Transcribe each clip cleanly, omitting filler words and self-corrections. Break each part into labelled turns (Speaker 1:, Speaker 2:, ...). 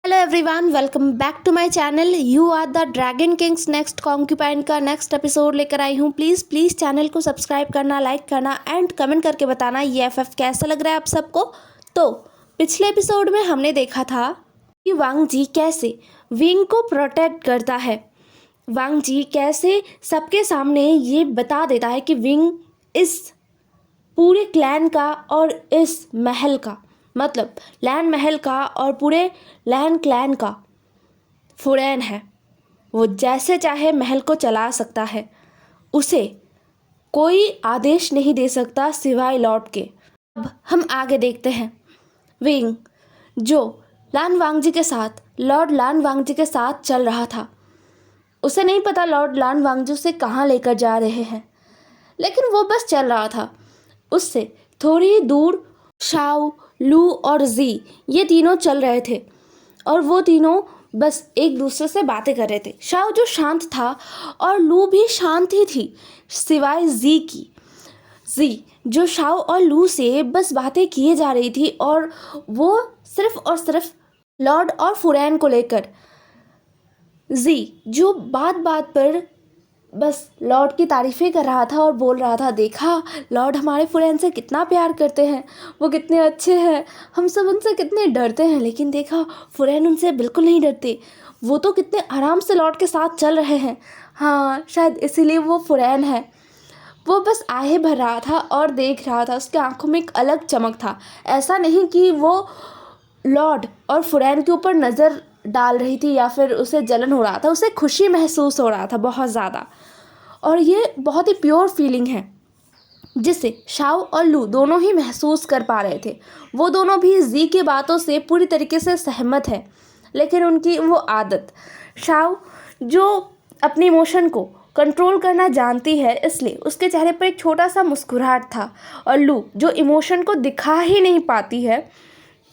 Speaker 1: Hello everyone, welcome back to my channel. You are the dragon king's next concubine का next episode लेकर आई हूँ। Please channel को subscribe करना, like करना एंड कमेंट करके बताना ये एफएफ कैसा लग रहा है आप सबको। तो पिछले एपिसोड में हमने देखा था कि वांग जी कैसे विंग को प्रोटेक्ट करता है। वांग जी कैसे सबके सामने ये बता देता है कि विंग इस पूरे क्लैन का और इस महल का, मतलब लैन महल का और पूरे लैन क्लैन का फुरैन है। वो जैसे चाहे महल को चला सकता है, उसे कोई आदेश नहीं दे सकता सिवाय लॉर्ड के। अब हम आगे देखते हैं। विंग जो लान वांगजी के साथ, लॉर्ड लान वांगजी के साथ चल रहा था, उसे नहीं पता लॉर्ड लान वांगजी उसे कहाँ लेकर जा रहे हैं, लेकिन वो बस चल रहा था। उससे थोड़ी ही दूर शाओ, लू और जी ये तीनों चल रहे थे और वो तीनों बस एक दूसरे से बातें कर रहे थे। शाओ जो शांत था और लू भी शांत ही थी सिवाय जी की। जी जो शाओ और लू से बस बातें किए जा रही थी और वो सिर्फ और सिर्फ लॉर्ड और फुरैन को लेकर। जी जो बात बात पर बस लॉर्ड की तारीफ़ें कर रहा था और बोल रहा था, देखा लॉर्ड हमारे फुरैन से कितना प्यार करते हैं, वो कितने अच्छे हैं, हम सब उनसे कितने डरते हैं, लेकिन देखा फुरैन उनसे बिल्कुल नहीं डरते, वो तो कितने आराम से लॉर्ड के साथ चल रहे हैं। हाँ, शायद इसीलिए वो फुरैन है। वो बस आहें भर रहा था और देख रहा था, उसके आंखों में एक अलग चमक था। ऐसा नहीं कि वो लॉर्ड और फुरैन के ऊपर नज़र डाल रही थी या फिर उसे जलन हो रहा था, उसे खुशी महसूस हो रहा था बहुत ज़्यादा। और ये बहुत ही प्योर फीलिंग है जिसे शाओ और लू दोनों ही महसूस कर पा रहे थे। वो दोनों भी जी की बातों से पूरी तरीके से सहमत है, लेकिन उनकी वो आदत, शाओ जो अपनी इमोशन को कंट्रोल करना जानती है, इसलिए उसके चेहरे पर एक छोटा सा मुस्कुराहट था। और लू जो इमोशन को दिखा ही नहीं पाती है,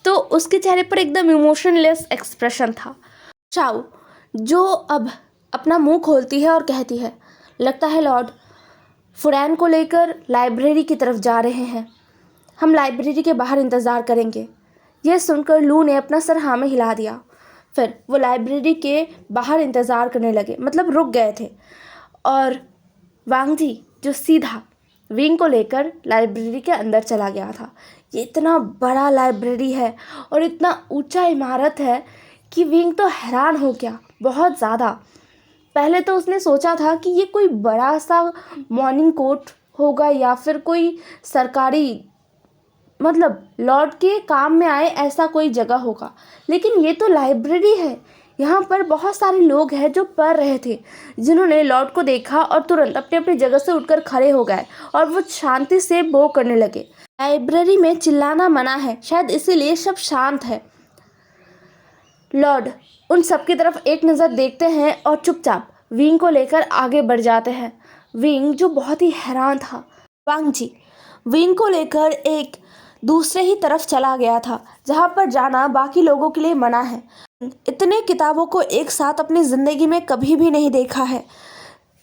Speaker 1: तो उसके चेहरे पर एकदम इमोशनलेस एक्सप्रेशन था। शाओ जो अब अपना मुंह खोलती है और कहती है, लगता है लॉर्ड फुरैन को लेकर लाइब्रेरी की तरफ जा रहे हैं, हम लाइब्रेरी के बाहर इंतज़ार करेंगे। यह सुनकर लू ने अपना सर हाँ में हिला दिया। फिर वो लाइब्रेरी के बाहर इंतज़ार करने लगे, मतलब रुक गए थे। और वांग जी जो सीधा विंग को लेकर लाइब्रेरी के अंदर चला गया था। ये इतना बड़ा लाइब्रेरी है और इतना ऊंचा इमारत है कि विंग तो हैरान हो गया बहुत ज़्यादा। पहले तो उसने सोचा था कि ये कोई बड़ा सा मॉर्निंग कोर्ट होगा या फिर कोई सरकारी, मतलब लॉर्ड के काम में आए ऐसा कोई जगह होगा, लेकिन ये तो लाइब्रेरी है। यहाँ पर बहुत सारे लोग हैं जो पढ़ रहे थे, जिन्होंने लॉर्ड को देखा और तुरंत अपनी अपनी जगह से उठकर खड़े हो गए और वो शांति से बो करने लगे। लाइब्रेरी में चिल्लाना मना है, शायद इसीलिए सब शांत है। लॉर्ड उन सब की तरफ एक नज़र देखते हैं और चुपचाप विंग को लेकर आगे बढ़ जाते हैं। विंग जो बहुत ही हैरान था, वांग जी विंग को लेकर एक दूसरे ही तरफ चला गया था, जहाँ पर जाना बाकी लोगों के लिए मना है। इतने किताबों को एक साथ अपनी ज़िंदगी में कभी भी नहीं देखा है।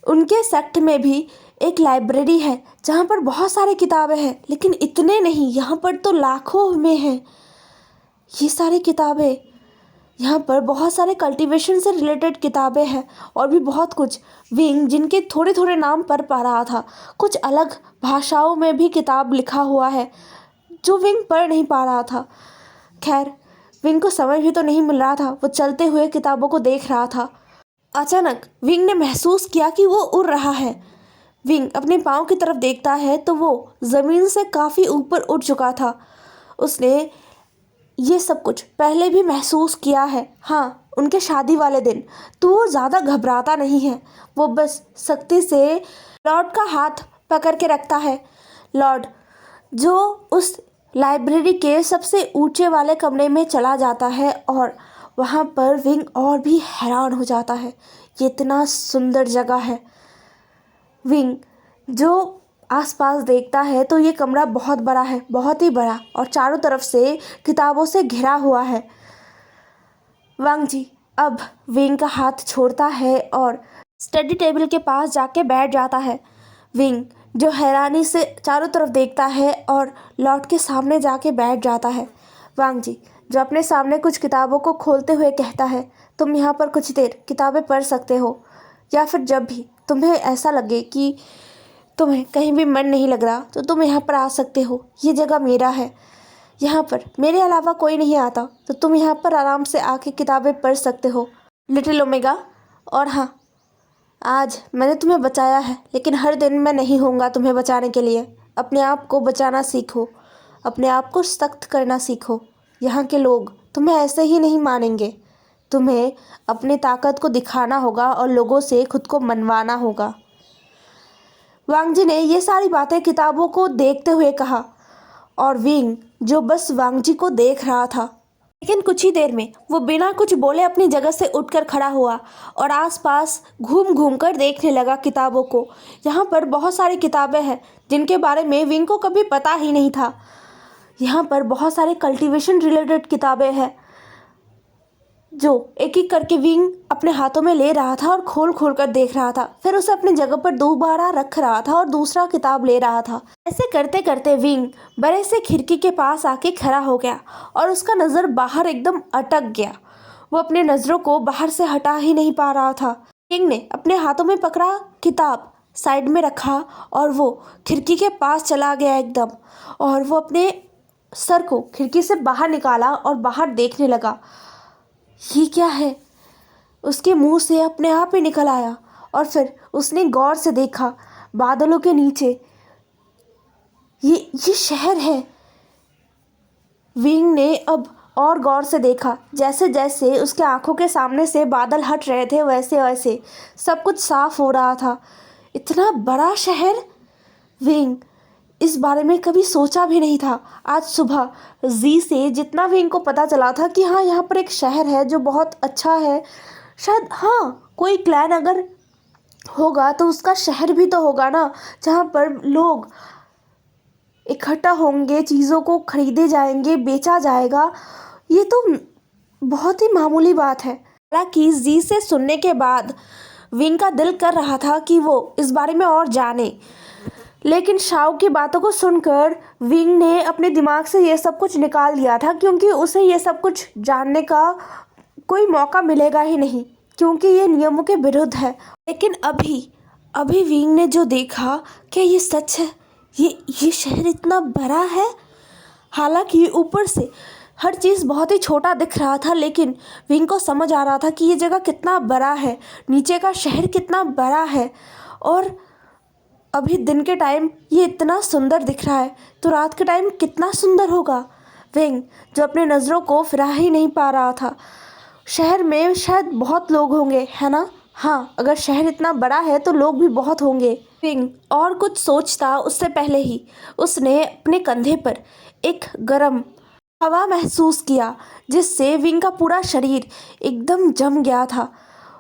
Speaker 1: उनके सेक्ट में भी एक लाइब्रेरी है जहाँ पर बहुत सारी किताबें हैं, लेकिन इतने नहीं, यहाँ पर तो लाखों में हैं ये सारी किताबें। यहाँ पर बहुत सारे कल्टीवेशन से रिलेटेड किताबें हैं और भी बहुत कुछ। विंग जिनके थोड़े थोड़े नाम पढ़ पा रहा था, कुछ अलग भाषाओं में भी किताब लिखा हुआ है जो विंग पढ़ नहीं पा रहा था। खैर, विंग को समय भी तो नहीं मिल रहा था, वो चलते हुए किताबों को देख रहा था। अचानक विंग ने महसूस किया कि वो उड़ रहा है। विंग अपने पाँव की तरफ देखता है तो वो ज़मीन से काफ़ी ऊपर उड़ चुका था। उसने ये सब कुछ पहले भी महसूस किया है, हाँ, उनके शादी वाले दिन। तो वो ज़्यादा घबराता नहीं है, वो बस सख्ती से लॉर्ड का हाथ पकड़ के रखता है। लॉर्ड जो उस लाइब्रेरी के सबसे ऊंचे वाले कमरे में चला जाता है और वहाँ पर विंग और भी हैरान हो जाता है, ये इतना सुंदर जगह है। विंग जो आसपास देखता है तो ये कमरा बहुत बड़ा है, बहुत ही बड़ा, और चारों तरफ से किताबों से घिरा हुआ है। वांग जी अब विंग का हाथ छोड़ता है और स्टडी टेबल के पास जाके बैठ जाता है। विंग जो हैरानी से चारों तरफ देखता है और लॉर्ड के सामने जाके बैठ जाता है। वांग जी जो अपने सामने कुछ किताबों को खोलते हुए कहता है, तुम यहाँ पर कुछ देर किताबें पढ़ सकते हो, या फिर जब भी तुम्हें ऐसा लगे कि तुम्हें कहीं भी मन नहीं लग रहा तो तुम यहाँ पर आ सकते हो। ये जगह मेरा है, यहाँ पर मेरे अलावा कोई नहीं आता, तो तुम यहाँ पर आराम से आके किताबें पढ़ सकते हो लिटिल ओमेगा। और हाँ, आज मैंने तुम्हें बचाया है, लेकिन हर दिन मैं नहीं होऊंगा तुम्हें बचाने के लिए। अपने आप को बचाना सीखो, अपने आप को सख्त करना सीखो। यहाँ के लोग तुम्हें ऐसे ही नहीं मानेंगे। तुम्हें अपनी ताकत को दिखाना होगा और लोगों से खुद को मनवाना होगा। वांग जी ने ये सारी बातें किताबों को देखते हुए कहा, और विंग जो बस वांग जी को देख रहा था। लेकिन कुछ ही देर में वो बिना कुछ बोले अपनी जगह से उठकर खड़ा हुआ और आसपास घूम घूम कर देखने लगा किताबों को। यहाँ पर बहुत सारी किताबें हैं जिनके बारे में विंग को कभी पता ही नहीं था। यहाँ पर बहुत सारे कल्टीवेशन रिलेटेड किताबें हैं जो एक एक करके विंग अपने हाथों में ले रहा था और खोल खोल कर देख रहा था। फिर उसे अपनी जगह पर दोबारा रख रहा था और दूसरा किताब ले रहा था। ऐसे करते करते विंग बड़े से खिड़की के पास आके खड़ा हो गया और उसका नज़र बाहर एकदम अटक गया। वो अपने नज़रों को बाहर से हटा ही नहीं पा रहा था। विंग ने अपने हाथों में पकड़ा किताब साइड में रखा और वो खिड़की के पास चला गया एकदम, और वो अपने सर को खिड़की से बाहर निकाला और बाहर देखने लगा। ये क्या है? उसके मुंह से अपने आप ही निकल आया। और फिर उसने गौर से देखा बादलों के नीचे ये शहर है। विंग ने अब और गौर से देखा। जैसे जैसे उसके आंखों के सामने से बादल हट रहे थे वैसे वैसे सब कुछ साफ हो रहा था। इतना बड़ा शहर, विंग इस बारे में कभी सोचा भी नहीं था। आज सुबह जी से जितना भी इनको पता चला था कि हाँ यहाँ पर एक शहर है जो बहुत अच्छा है, शायद हाँ कोई क्लैन अगर होगा तो उसका शहर भी तो होगा ना, जहाँ पर लोग इकट्ठा होंगे, चीज़ों को खरीदे जाएंगे, बेचा जाएगा। ये तो बहुत ही मामूली बात है। हालांकि जी से सुनने के बाद विंग का दिल कर रहा था कि वो इस बारे में और जाने, लेकिन शाओ की बातों को सुनकर विंग ने अपने दिमाग से ये सब कुछ निकाल दिया था, क्योंकि उसे ये सब कुछ जानने का कोई मौका मिलेगा ही नहीं, क्योंकि ये नियमों के विरुद्ध है। लेकिन अभी विंग ने जो देखा, क्या ये सच है? ये शहर इतना बड़ा है? हालांकि ऊपर से हर चीज़ बहुत ही छोटा दिख रहा था, लेकिन विंग को समझ आ रहा था कि ये जगह कितना बड़ा है, नीचे का शहर कितना बड़ा है। और अभी दिन के टाइम ये इतना सुंदर दिख रहा है, तो रात के टाइम कितना सुंदर होगा। विंग जो अपने नज़रों को फिरा ही नहीं पा रहा था। शहर में शायद बहुत लोग होंगे, है ना? हाँ, अगर शहर इतना बड़ा है तो लोग भी बहुत होंगे। विंग और कुछ सोचता उससे पहले ही उसने अपने कंधे पर एक गर्म हवा महसूस किया, जिससे विंग का पूरा शरीर एकदम जम गया था।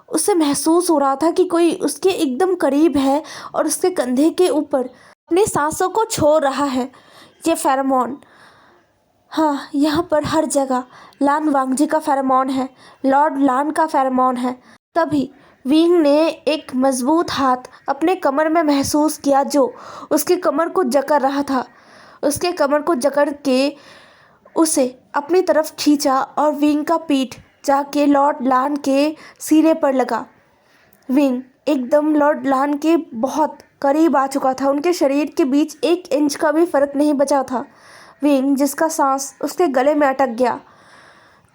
Speaker 1: उसे महसूस हो रहा था कि कोई उसके एकदम करीब है और उसके कंधे के ऊपर अपनी सांसों को छोड़ रहा है। ये फेरोमोन, हाँ, यहाँ पर हर जगह लान वांगजी का फेरोमोन है, लॉर्ड लान का फेरोमोन है। तभी विंग ने एक मजबूत हाथ अपने कमर में महसूस किया, जो उसके कमर को जकड़ रहा था। उसके कमर को जकड़ के उसे अपनी तरफ खींचा और विंग का पीठ जाके लॉर्ड लान के सीने पर लगा। विंग एकदम लॉर्ड लान के बहुत करीब आ चुका था। उनके शरीर के बीच 1 इंच का भी फर्क नहीं बचा था। विंग जिसका सांस उसके गले में अटक गया।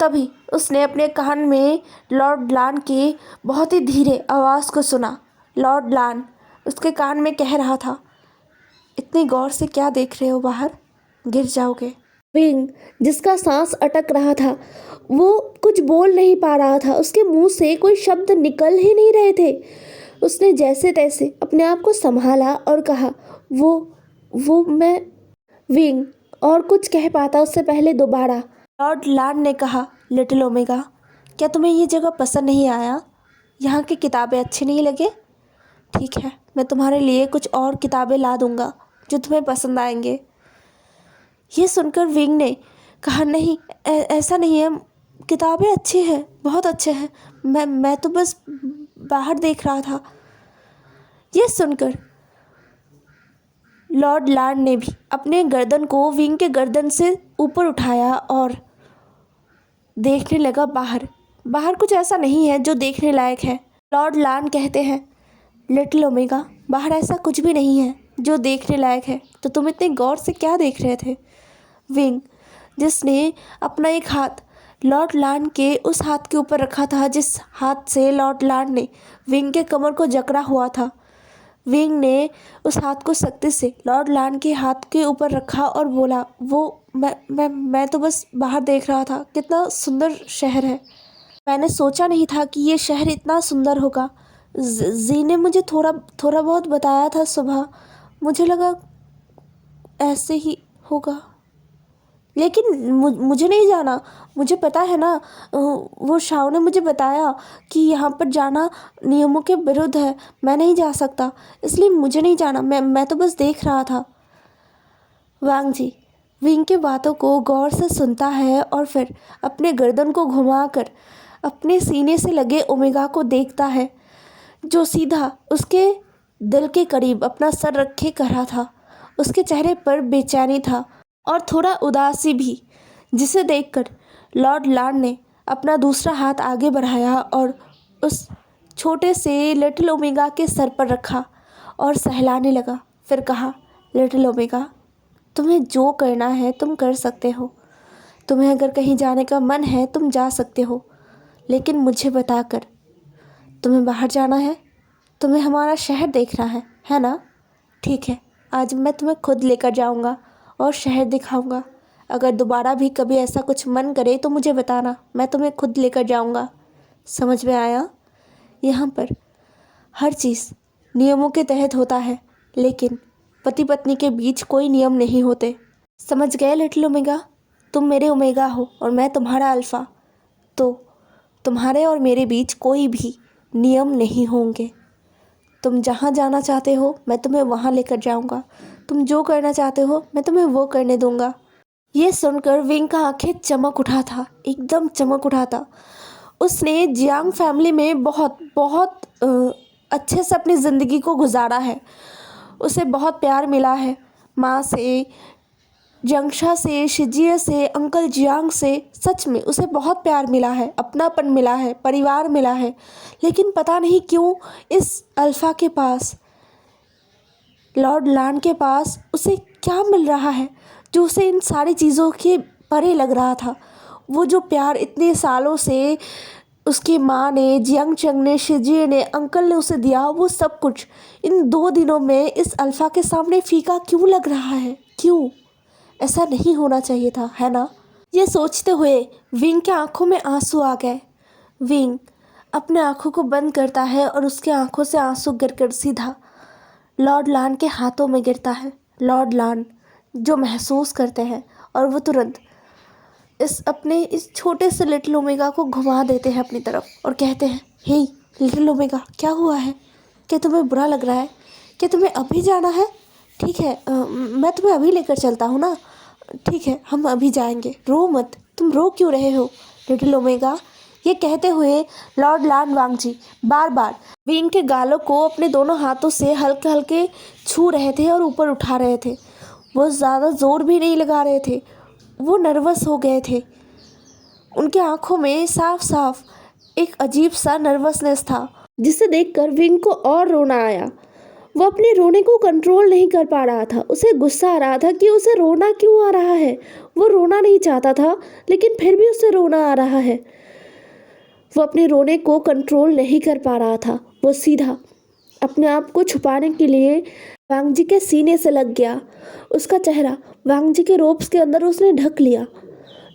Speaker 1: तभी उसने अपने कान में लॉर्ड लान के बहुत ही धीरे आवाज़ को सुना। लॉर्ड लान उसके कान में कह रहा था, इतनी गौर से क्या देख रहे हो बाहर, गिर जाओगे। विंग जिसका सांस अटक रहा था, वो कुछ बोल नहीं पा रहा था। उसके मुंह से कोई शब्द निकल ही नहीं रहे थे। उसने जैसे तैसे अपने आप को संभाला और कहा, वो मैं। विंग और कुछ कह पाता उससे पहले दोबारा लॉर्ड लान ने कहा, लिटिल ओमेगा, क्या तुम्हें ये जगह पसंद नहीं आया? यहाँ की किताबें अच्छी नहीं लगे? ठीक है, मैं तुम्हारे लिए कुछ और किताबें ला दूँगा जो तुम्हें पसंद आएंगे। ये सुनकर विंग ने कहा, नहीं, ऐसा नहीं है, किताबें अच्छी हैं, बहुत अच्छे हैं, मैं तो बस बाहर देख रहा था। ये सुनकर लॉर्ड लान ने भी अपने गर्दन को विंग के गर्दन से ऊपर उठाया और देखने लगा बाहर। बाहर कुछ ऐसा नहीं है जो देखने लायक है। लॉर्ड लान कहते हैं, लिटिल ओमेगा, बाहर ऐसा कुछ भी नहीं है जो देखने लायक है। तो तुम इतने गौर से क्या देख रहे थे? विंग, जिसने अपना एक हाथ लॉर्ड लान के उस हाथ के ऊपर रखा था जिस हाथ से लॉर्ड लान ने विंग के कमर को जकड़ा हुआ था। विंग ने उस हाथ को सख्ती से लॉर्ड लान के हाथ के ऊपर रखा और बोला, वो मैं तो बस बाहर देख रहा था, कितना सुंदर शहर है। मैंने सोचा नहीं था कि ये शहर इतना सुंदर होगा। जी ने मुझे थोड़ा थोड़ा बहुत बताया था सुबह, मुझे लगा ऐसे ही होगा, लेकिन मुझे नहीं जाना। मुझे पता है ना, वो शाओ ने मुझे बताया कि यहाँ पर जाना नियमों के विरुद्ध है, मैं नहीं जा सकता, इसलिए मुझे नहीं जाना। मैं तो बस देख रहा था। वांग जी विंग के बातों को गौर से सुनता है और फिर अपने गर्दन को घुमाकर अपने सीने से लगे ओमेगा को देखता है, जो सीधा उसके दिल के करीब अपना सर रखे खड़ा था। उसके चेहरे पर बेचैनी था और थोड़ा उदासी भी, जिसे देखकर लॉर्ड लान ने अपना दूसरा हाथ आगे बढ़ाया और उस छोटे से लिटिल ओमेगा के सर पर रखा और सहलाने लगा। फिर कहा, लिटिल ओमेगा, तुम्हें जो करना है तुम कर सकते हो। तुम्हें अगर कहीं जाने का मन है तुम जा सकते हो, लेकिन मुझे बताकर। तुम्हें बाहर जाना है, तुम्हें हमारा शहर देखना है ना? ठीक है, आज मैं तुम्हें खुद लेकर जाऊंगा और शहर दिखाऊंगा। अगर दोबारा भी कभी ऐसा कुछ मन करे तो मुझे बताना, मैं तुम्हें खुद लेकर जाऊंगा। समझ में आया? यहाँ पर हर चीज़ नियमों के तहत होता है, लेकिन पति पत्नी के बीच कोई नियम नहीं होते। समझ गए लिटिल ओमेगा? तुम मेरे ओमेगा हो और मैं तुम्हारा अल्फ़ा, तो तुम्हारे और मेरे बीच कोई भी नियम नहीं होंगे। तुम जहाँ जाना चाहते हो मैं तुम्हें वहाँ लेकर जाऊँगा। तुम जो करना चाहते हो मैं तुम्हें वो करने दूँगा। ये सुनकर विंग का आंखें चमक उठा था, एकदम चमक उठा था। उसने जियांग फैमिली में बहुत बहुत अच्छे से अपनी ज़िंदगी को गुजारा है। उसे बहुत प्यार मिला है, माँ से, जंगशा से, शिजिए से, अंकल जियांग से। सच में उसे बहुत प्यार मिला है, अपनापन मिला है, परिवार मिला है। लेकिन पता नहीं क्यों इस अल्फ़ा के पास, लॉर्ड लान के पास उसे क्या मिल रहा है जो उसे इन सारी चीज़ों के परे लग रहा था। वो जो प्यार इतने सालों से उसकी माँ ने, जियांग चंग ने, शिजिए ने, अंकल ने उसे दिया, वो सब कुछ इन 2 दिनों में इस अल्फ़ा के सामने फीका क्यों लग रहा है? क्यों? ऐसा नहीं होना चाहिए था, है ना? ये सोचते हुए विंग के आंखों में आंसू आ गए। विंग अपने आंखों को बंद करता है और उसके आंखों से आंसू गिरकर सीधा लॉर्ड लान के हाथों में गिरता है। लॉर्ड लान जो महसूस करते हैं और वो तुरंत इस छोटे से लिटिल ओमेगा को घुमा देते हैं अपनी तरफ और कहते हैं, हे लिटिल ओमेगा, क्या हुआ है? क्या तुम्हें बुरा लग रहा है? क्या तुम्हें अभी जाना है? ठीक है, मैं तुम्हें अभी लेकर चलता हूँ ना। ठीक है, हम अभी जाएंगे, रो मत। तुम रो क्यों रहे हो लिटिल ओमेगा? ये कहते हुए लॉर्ड लान वांगजी बार बार विंग के गालों को अपने दोनों हाथों से हल्के हल्के छू रहे थे और ऊपर उठा रहे थे। वो ज़्यादा ज़ोर भी नहीं लगा रहे थे, वो नर्वस हो गए थे। उनके आंखों में साफ साफ एक अजीब सा नर्वसनेस था, जिसे देखकर विंग को और रोना आया। वो अपने रोने को कंट्रोल नहीं कर पा रहा था। उसे गुस्सा आ रहा था कि उसे रोना क्यों आ रहा है। वो रोना नहीं चाहता था, लेकिन फिर भी उसे रोना आ रहा है। वो अपने रोने को कंट्रोल नहीं कर पा रहा था। वो सीधा अपने आप को छुपाने के लिए वांगजी के सीने से लग गया। उसका चेहरा वांगजी के रोब्स के अंदर उसने ढक लिया,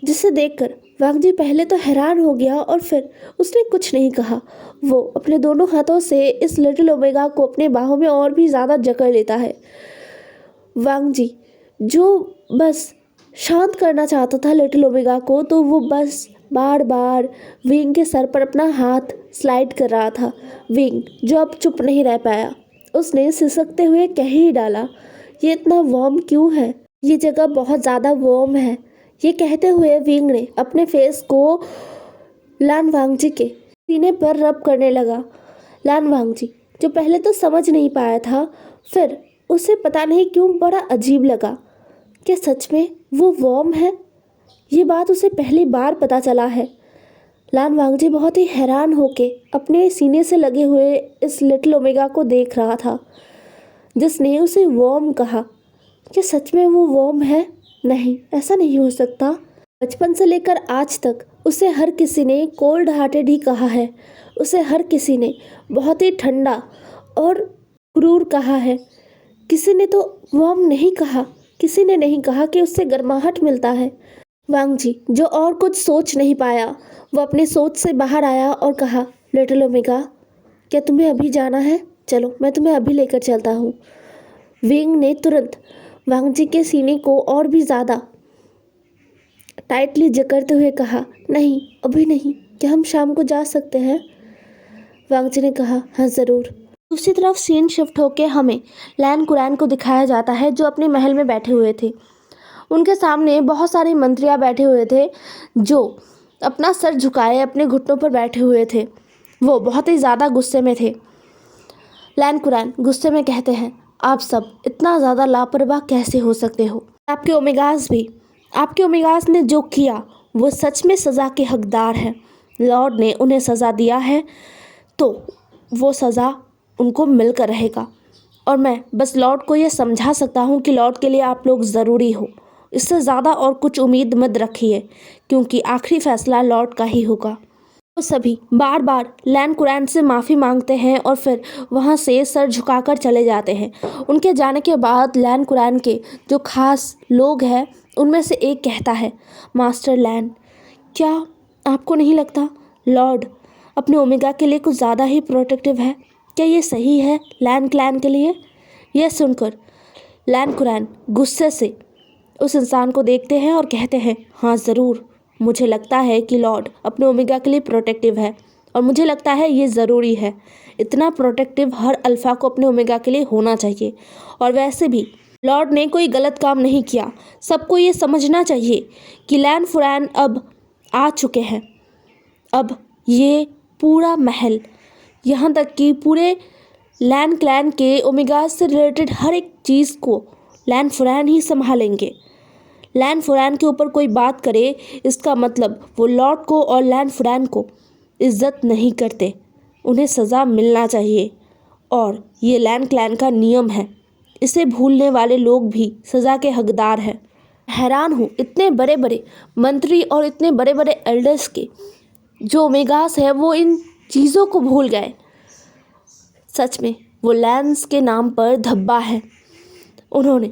Speaker 1: जिसे देखकर वांगजी पहले तो हैरान हो गया और फिर उसने कुछ नहीं कहा। वो अपने दोनों हाथों से इस लिटिल ओमेगा को अपने बाहों में और भी ज़्यादा जकड़ लेता है। वांगजी जो बस शांत करना चाहता था लिटिल ओमेगा को, तो वो बस बार बार विंग के सर पर अपना हाथ स्लाइड कर रहा था। विंग जो अब चुप नहीं रह पाया, उसने सिसकते हुए कह ही डाला, ये इतना वार्म क्यों है? ये जगह बहुत ज़्यादा वार्म है। ये कहते हुए विंग ने अपने फेस को लान वांगजी के सीने पर रब करने लगा। लान वांगजी जो पहले तो समझ नहीं पाया था, फिर उसे पता नहीं क्यों बड़ा अजीब लगा। क्या सच में वो वार्म है? ये बात उसे पहली बार पता चला है। लान वांगजी बहुत ही हैरान होके अपने सीने से लगे हुए इस लिटिल ओमेगा को देख रहा था जिसने उसे वॉर्म कहा। क्या सच में वो वॉर्म है? नहीं, ऐसा नहीं हो सकता। बचपन से लेकर आज तक उसे हर किसी ने कोल्ड हार्टेड ही कहा है। उसे हर किसी ने बहुत ही ठंडा और क्रूर कहा है। किसी ने तो वॉर्म नहीं कहा, किसी ने नहीं कहा कि उससे गर्माहट मिलता है। वांगजी जो और कुछ सोच नहीं पाया, वो अपनी सोच से बाहर आया और कहा, लिटिल ओमेगा, क्या तुम्हें अभी जाना है? चलो, मैं तुम्हें अभी लेकर चलता हूँ। विंग ने तुरंत वांगजी के सीने को और भी ज़्यादा टाइटली जकड़ते हुए कहा, नहीं, अभी नहीं। क्या हम शाम को जा सकते हैं? वांगजी ने कहा, हाँ ज़रूर। दूसरी तरफ सीन शिफ्ट होकर हमें लैन कुरैन को दिखाया जाता है जो अपने महल में बैठे हुए थे। उनके सामने बहुत सारे मंत्रियाँ बैठे हुए थे जो अपना सर झुकाए अपने घुटनों पर बैठे हुए थे। वो बहुत ही ज़्यादा गुस्से में थे। लैन कुरैन गुस्से में कहते हैं, आप सब इतना ज़्यादा लापरवाह कैसे हो सकते हो? आपके ओमेगास भी, आपके ओमेगास ने जो किया वो सच में सज़ा के हकदार हैं। लॉर्ड ने उन्हें सज़ा दिया है तो वो सज़ा उनको मिलकर रहेगा। और मैं बस लॉर्ड को ये समझा सकता हूँ कि लॉर्ड के लिए आप लोग ज़रूरी हो। इससे ज़्यादा और कुछ उम्मीद मत रखिए क्योंकि आखिरी फैसला लॉर्ड का ही होगा। तो सभी बार बार लैन कुरैन से माफ़ी मांगते हैं और फिर वहाँ से सर झुकाकर चले जाते हैं। उनके जाने के बाद लैन कुरैन के जो खास लोग हैं उनमें से एक कहता है, मास्टर लैन, क्या आपको नहीं लगता लॉर्ड अपने ओमेगा के लिए कुछ ज़्यादा ही प्रोटेक्टिव है? क्या ये सही है लैन क्लैन के लिए? यह सुनकर लैन कुरैन गुस्से से उस इंसान को देखते हैं और कहते हैं, हाँ ज़रूर, मुझे लगता है कि लॉर्ड अपने ओमेगा के लिए प्रोटेक्टिव है और मुझे लगता है ये ज़रूरी है। इतना प्रोटेक्टिव हर अल्फ़ा को अपने ओमेगा के लिए होना चाहिए। और वैसे भी लॉर्ड ने कोई गलत काम नहीं किया। सबको ये समझना चाहिए कि लैन कुरैन अब आ चुके हैं। अब ये पूरा महल, यहाँ तक कि पूरे लैन क्लैन के ओमेगा से रिलेटेड हर एक चीज़ को लैन कुरैन ही संभालेंगे। लैन कुरैन के ऊपर कोई बात करे इसका मतलब वो लॉर्ड को और लैन कुरैन को इज्जत नहीं करते। उन्हें सज़ा मिलना चाहिए और ये लैन क्लैन का नियम है। इसे भूलने वाले लोग भी सज़ा के हकदार हैं। हैरान हूँ इतने बड़े बड़े मंत्री और इतने बड़े बड़े एल्डर्स के जो ओमेगास है वो इन चीज़ों को भूल गए। सच में वो लैंस के नाम पर धब्बा है। उन्होंने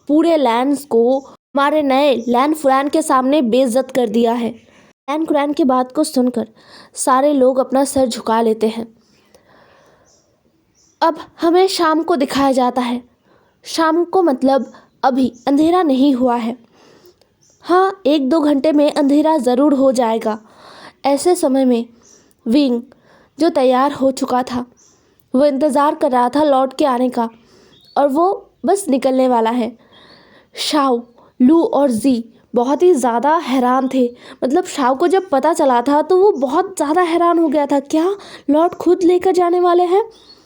Speaker 1: पूरे लैंस को हमारे नए लैन कुरैन के सामने बेइज्जत कर दिया है। लैन कुरैन की बात को सुनकर सारे लोग अपना सर झुका लेते हैं। अब हमें शाम को दिखाया जाता है। शाम को मतलब अभी अंधेरा नहीं हुआ है। हाँ, 1-2 घंटे में अंधेरा ज़रूर हो जाएगा। ऐसे समय में विंग जो तैयार हो चुका था वो इंतज़ार कर रहा था लॉर्ड के आने का और वो बस निकलने वाला है। शाओ, लू और जी बहुत ही ज़्यादा हैरान थे। मतलब शाओ को जब पता चला था तो वो बहुत ज़्यादा हैरान हो गया था। क्या लॉर्ड खुद लेकर जाने वाले हैं?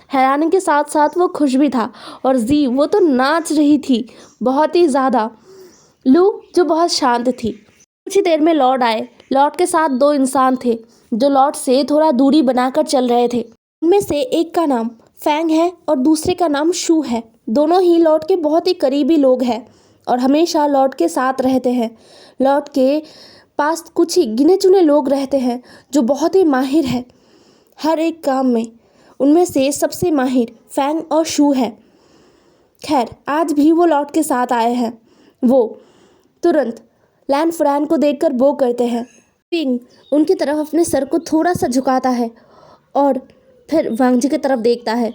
Speaker 1: हैरानी के साथ साथ वो खुश भी था। और जी वो तो नाच रही थी बहुत ही ज़्यादा। लू जो बहुत शांत थी। कुछ ही देर में लॉर्ड आए। लॉर्ड के साथ 2 इंसान थे जो लॉर्ड से थोड़ा दूरी बनाकर चल रहे थे। उनमें से एक का नाम फैंग है और दूसरे का नाम शू है। दोनों ही लॉर्ड के बहुत ही करीबी लोग हैं और हमेशा लॉर्ड के साथ रहते हैं। लॉर्ड के पास कुछ ही गिने चुने लोग रहते हैं जो बहुत ही माहिर है हर एक काम में। उनमें से सबसे माहिर फैंग और शू है। खैर, आज भी वो लॉर्ड के साथ आए हैं। वो तुरंत लैन कुरैन को देखकर वो करते हैं। विंग उनकी तरफ अपने सर को थोड़ा सा झुकाता है और फिर वांगजी की तरफ देखता है।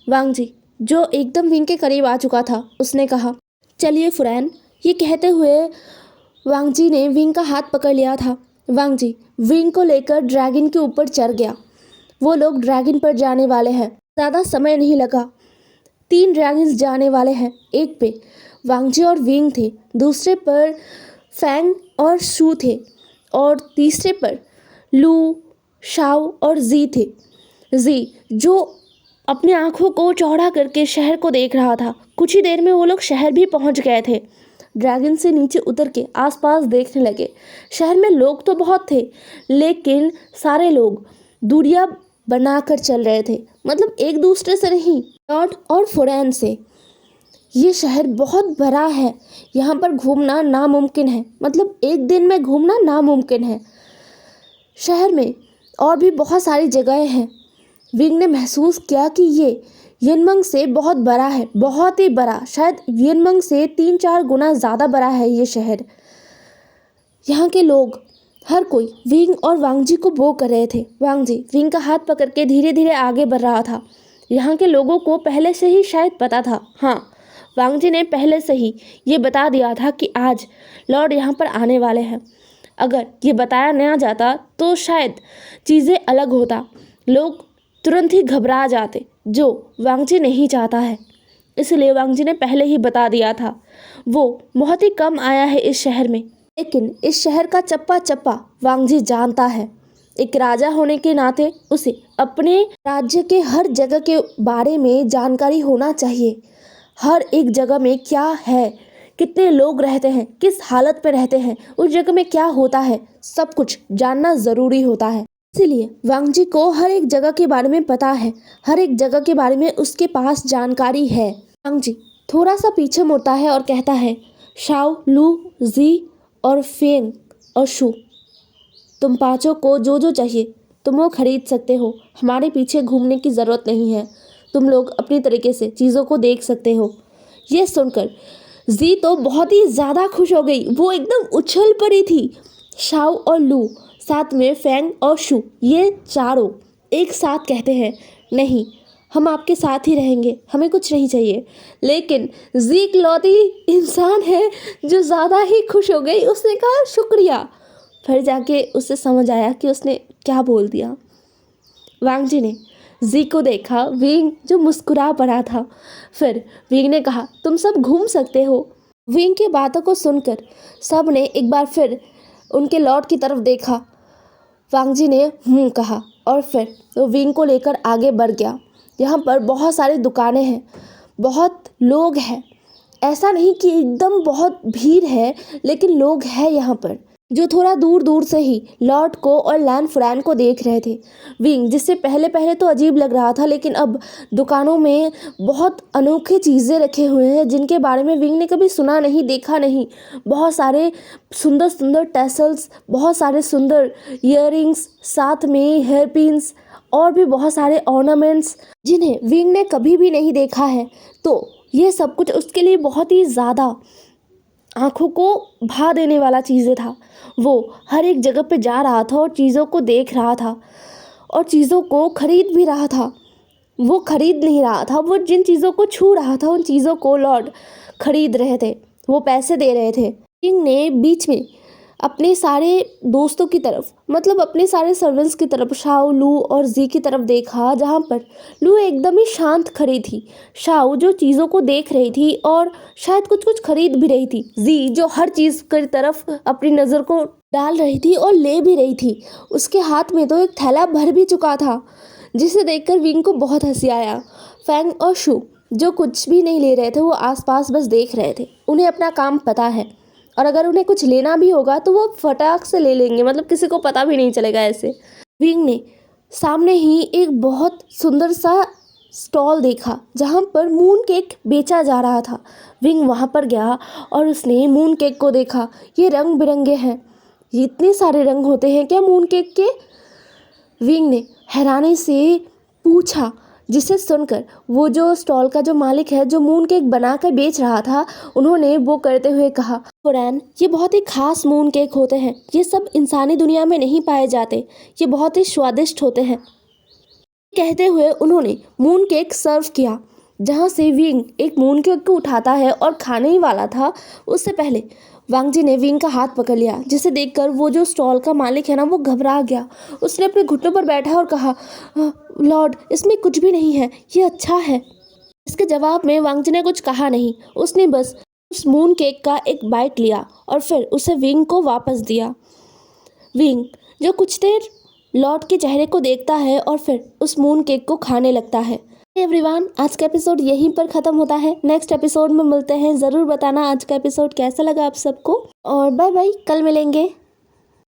Speaker 1: वांगजी जो एकदम विंग के करीब आ चुका था उसने कहा, चलिए कुरैन। ये कहते हुए वांगजी ने विंग का हाथ पकड़ लिया था। वांगजी विंग को लेकर ड्रैगन के ऊपर चढ़ गया। वो लोग ड्रैगन पर जाने वाले हैं। ज़्यादा समय नहीं लगा। 3 ड्रैगन्स जाने वाले हैं। एक पे वांगजी और विंग थे, दूसरे पर फैंग और शू थे और तीसरे पर लू, शाओ और जी थे। जी जो अपने आँखों को चौड़ा करके शहर को देख रहा था। कुछ ही देर में वो लोग शहर भी पहुंच गए थे। ड्रैगन से नीचे उतर के आसपास देखने लगे। शहर में लोग तो बहुत थे, लेकिन सारे लोग दूरियां बनाकर चल रहे थे, मतलब एक दूसरे से नहीं, लॉर्ड और फुरैन से। ये शहर बहुत बड़ा है, यहाँ पर घूमना नामुमकिन है, मतलब एक दिन में घूमना नामुमकिन है। शहर में और भी बहुत सारी जगहें हैं। विंग ने महसूस किया कि ये यिनमंग से बहुत बड़ा है, बहुत ही बड़ा, शायद यिनमंग से 3-4 गुना ज़्यादा बड़ा है ये शहर। यहाँ के लोग हर कोई विंग और वांगजी को बो कर रहे थे। वांगजी विंग का हाथ पकड़ के धीरे धीरे आगे बढ़ रहा था। यहाँ के लोगों को पहले से ही शायद पता था, हाँ, वांगजी ने पहले से ही ये बता दिया था कि आज लॉर्ड यहाँ पर आने वाले हैं। अगर ये बताया ना जाता तो शायद चीज़ें अलग होता, लोग तुरंत ही घबरा जाते, जो वांगजी नहीं चाहता है। इसलिए वांगजी ने पहले ही बता दिया था। वो बहुत ही कम आया है इस शहर में, लेकिन इस शहर का चप्पा चप्पा वांगजी जानता है। एक राजा होने के नाते उसे अपने राज्य के हर जगह के बारे में जानकारी होना चाहिए। हर एक जगह में क्या है, कितने लोग रहते हैं, किस हालत में रहते हैं, उस जगह में क्या होता है, सब कुछ जानना ज़रूरी होता है। इसीलिए वांगजी को हर एक जगह के बारे में पता है, हर एक जगह के बारे में उसके पास जानकारी है। वांगजी थोड़ा सा पीछे मुड़ता है और कहता है, शाओ, लू, जी और फेंग और शू, तुम पाँचों को जो जो चाहिए तुम वो खरीद सकते हो। हमारे पीछे घूमने की ज़रूरत नहीं है, तुम लोग अपनी तरीके से चीज़ों को देख सकते हो। ये सुनकर जी तो बहुत ही ज़्यादा खुश हो गई, वो एकदम उछल पड़ी थी। शाओ और लू, साथ में फेंग और शू, ये चारों एक साथ कहते हैं, नहीं, हम आपके साथ ही रहेंगे, हमें कुछ नहीं चाहिए। लेकिन जी इकलौती इंसान है जो ज़्यादा ही खुश हो गई। उसने कहा शुक्रिया। फिर जाके उसे समझ आया कि उसने क्या बोल दिया। वांगजी ने जी को देखा, विंग जो मुस्कुरा पड़ा था। फिर विंग ने कहा, तुम सब घूम सकते हो। विंग की बातों को सुनकर सब ने एक बार फिर उनके लॉर्ड की तरफ देखा। वांगजी ने कहा और फिर वो विंग को लेकर आगे बढ़ गया। यहाँ पर बहुत सारी दुकानें हैं, बहुत लोग हैं। ऐसा नहीं कि एकदम बहुत भीड़ है, लेकिन लोग हैं यहाँ पर जो थोड़ा दूर दूर से ही लॉर्ड को और लैन फुरैन को देख रहे थे। विंग जिससे पहले पहले तो अजीब लग रहा था, लेकिन अब दुकानों में बहुत अनोखे चीज़ें रखे हुए हैं जिनके बारे में विंग ने कभी सुना नहीं, देखा नहीं। बहुत सारे सुंदर सुंदर टैसल्स, बहुत सारे सुंदर ईयररिंग्स, साथ में हेयर पिन्स और भी बहुत सारे ऑर्नामेंट्स जिन्हें विंग ने कभी भी नहीं देखा है। तो ये सब कुछ उसके लिए बहुत ही ज़्यादा आँखों को भा देने वाला चीज़ें था। वो हर एक जगह पे जा रहा था और चीज़ों को देख रहा था और चीज़ों को खरीद भी रहा था। वो खरीद नहीं रहा था, वो जिन चीज़ों को छू रहा था उन चीज़ों को लॉर्ड खरीद रहे थे, वो पैसे दे रहे थे। किंग ने बीच में अपने सारे दोस्तों की तरफ, मतलब अपने सारे सर्वेंट्स की तरफ, शाओ, लू और जी की तरफ देखा, जहाँ पर लू एकदम ही शांत खड़ी थी, शाओ जो चीज़ों को देख रही थी और शायद कुछ कुछ खरीद भी रही थी, जी जो हर चीज़ की तरफ अपनी नज़र को डाल रही थी और ले भी रही थी। उसके हाथ में तो एक थैला भर भी चुका था, जिसे देखकर विंग को बहुत हंसी आया। फैंग और शू जो कुछ भी नहीं ले रहे थे, वो आसपास बस देख रहे थे। उन्हें अपना काम पता है और अगर उन्हें कुछ लेना भी होगा तो वो फटाक से ले लेंगे, मतलब किसी को पता भी नहीं चलेगा ऐसे। विंग ने सामने ही एक बहुत सुंदर सा स्टॉल देखा जहाँ पर मून केक बेचा जा रहा था। विंग वहाँ पर गया और उसने मून केक को देखा। ये रंग बिरंगे हैं, ये इतने सारे रंग होते हैं क्या मून केक के? विंग ने हैरानी से पूछा, जिसे सुनकर वो जो स्टॉल का जो मालिक है, जो मून केक बनाकर बेच रहा था, उन्होंने वो करते हुए कहा, फुरैन, ये बहुत ही खास मून केक होते हैं, ये सब इंसानी दुनिया में नहीं पाए जाते, ये बहुत ही स्वादिष्ट होते हैं। कहते हुए उन्होंने मून केक सर्व किया। जहाँ से विंग एक मून केक को उठाता है और खाने ही वाला था, उससे पहले वांगजी ने विंग का हाथ पकड़ लिया, जिसे देखकर वो जो स्टॉल का मालिक है ना, वो घबरा गया। उसने अपने घुटनों पर बैठा और कहा, लॉर्ड, इसमें कुछ भी नहीं है, ये अच्छा है। इसके जवाब में वांगजी ने कुछ कहा नहीं, उसने बस उस मून केक का एक बाइट लिया और फिर उसे विंग को वापस दिया। विंग जो कुछ देर लॉर्ड के चेहरे को देखता है और फिर उस मून केक को खाने लगता है। एवरीवन, आज का एपिसोड यहीं पर खत्म होता है। नेक्स्ट एपिसोड में मिलते हैं। जरूर बताना आज का एपिसोड कैसा लगा आप सबको, और बाय बाय, कल मिलेंगे।